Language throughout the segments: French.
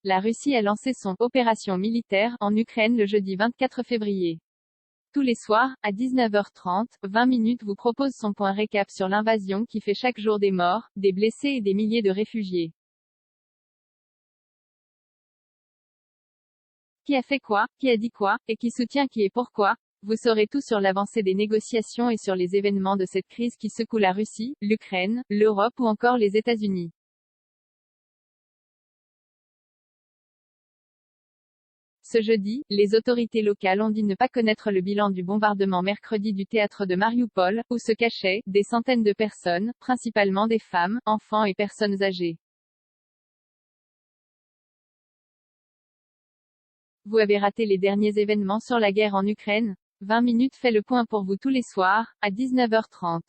la Russie a lancé son « opération militaire » en Ukraine le jeudi 24 février. Tous les soirs, à 19h30, 20 minutes vous propose son point récap sur l'invasion qui fait chaque jour des morts, des blessés et des milliers de réfugiés. Qui a fait quoi, qui a dit quoi, et qui soutient qui et pourquoi? Vous saurez tout sur l'avancée des négociations et sur les événements de cette crise qui secoue la Russie, l'Ukraine, l'Europe ou encore les États-Unis. Ce jeudi, les autorités locales ont dit ne pas connaître le bilan du bombardement mercredi du théâtre de Mariupol, où se cachaient des centaines de personnes, principalement des femmes, enfants et personnes âgées. Vous avez raté les derniers événements sur la guerre en Ukraine? 20 minutes fait le point pour vous tous les soirs, à 19h30.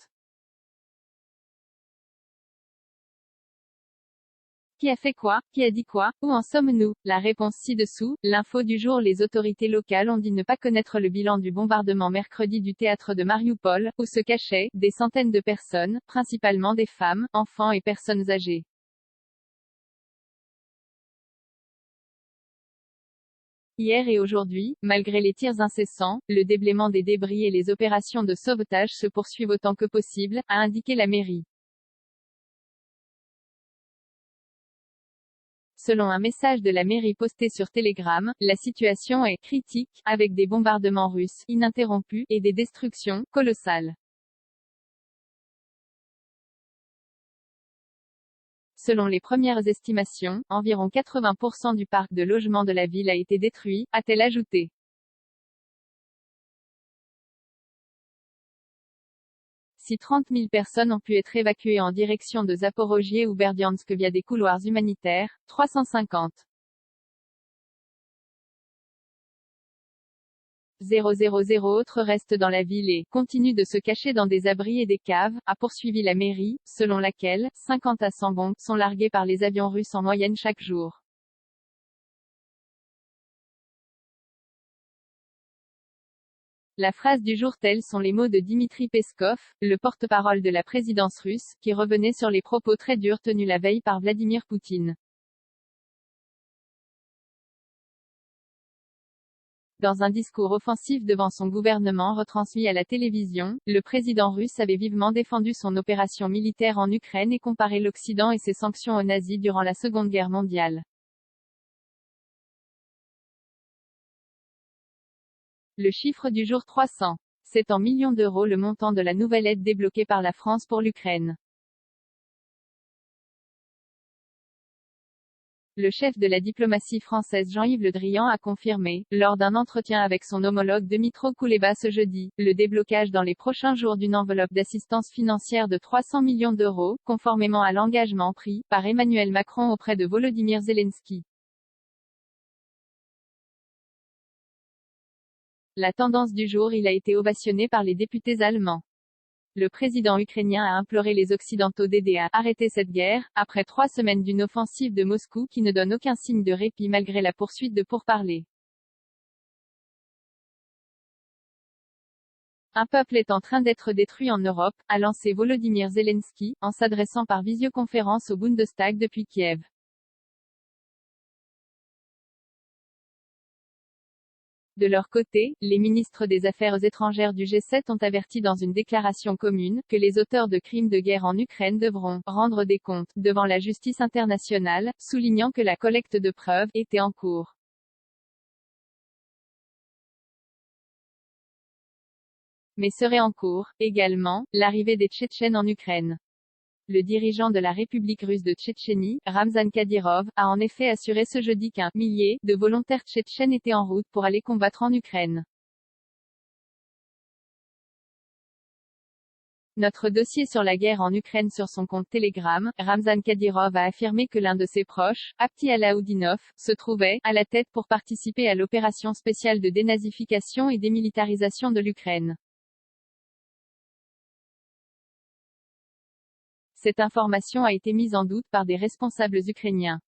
Qui a fait quoi? Qui a dit quoi? Où en sommes-nous? La réponse ci-dessous. L'info du jour. Les autorités locales ont dit ne pas connaître le bilan du bombardement mercredi du théâtre de Mariupol, où se cachaient des centaines de personnes, principalement des femmes, enfants et personnes âgées. Hier et aujourd'hui, malgré les tirs incessants, le déblaiement des débris et les opérations de sauvetage se poursuivent autant que possible, a indiqué la mairie. Selon un message de la mairie posté sur Telegram, la situation est critique, avec des bombardements russes ininterrompus et des destructions colossales. Selon les premières estimations, environ 80% du parc de logements de la ville a été détruit, a-t-elle ajouté. Si 30 000 personnes ont pu être évacuées en direction de Zaporojié ou Berdiansk via des couloirs humanitaires, 350 000 autres restent dans la ville et continuent de se cacher dans des abris et des caves, a poursuivi la mairie, selon laquelle 50 à 100 bombes sont larguées par les avions russes en moyenne chaque jour. La phrase du jour, tels sont les mots de Dmitri Peskov, le porte-parole de la présidence russe, qui revenait sur les propos très durs tenus la veille par Vladimir Poutine. Dans un discours offensif devant son gouvernement retransmis à la télévision, le président russe avait vivement défendu son opération militaire en Ukraine et comparé l'Occident et ses sanctions aux nazis durant la Seconde Guerre mondiale. Le chiffre du jour 300. C'est en millions d'euros le montant de la nouvelle aide débloquée par la France pour l'Ukraine. Le chef de la diplomatie française Jean-Yves Le Drian a confirmé, lors d'un entretien avec son homologue Dmytro Kuleba ce jeudi, le déblocage dans les prochains jours d'une enveloppe d'assistance financière de 300 millions d'euros, conformément à l'engagement pris par Emmanuel Macron auprès de Volodymyr Zelensky. La tendance du jour, il a été ovationné par les députés allemands. Le président ukrainien a imploré les Occidentaux d'aider à arrêter cette guerre, après 3 semaines d'une offensive de Moscou qui ne donne aucun signe de répit malgré la poursuite de pourparlers. Un peuple est en train d'être détruit en Europe, a lancé Volodymyr Zelensky, en s'adressant par visioconférence au Bundestag depuis Kiev. De leur côté, les ministres des Affaires étrangères du G7 ont averti dans une déclaration commune, que les auteurs de crimes de guerre en Ukraine devront rendre des comptes devant la justice internationale, soulignant que la collecte de preuves était en cours. Mais serait en cours, également, l'arrivée des Tchétchènes en Ukraine. Le dirigeant de la République russe de Tchétchénie, Ramzan Kadyrov, a en effet assuré ce jeudi qu'un millier de volontaires tchétchènes étaient en route pour aller combattre en Ukraine. Notre dossier sur la guerre en Ukraine. Sur son compte Telegram, Ramzan Kadyrov a affirmé que l'un de ses proches, Abti Alaoudinov, se trouvait à la tête pour participer à l'opération spéciale de dénazification et démilitarisation de l'Ukraine. Cette information a été mise en doute par des responsables ukrainiens.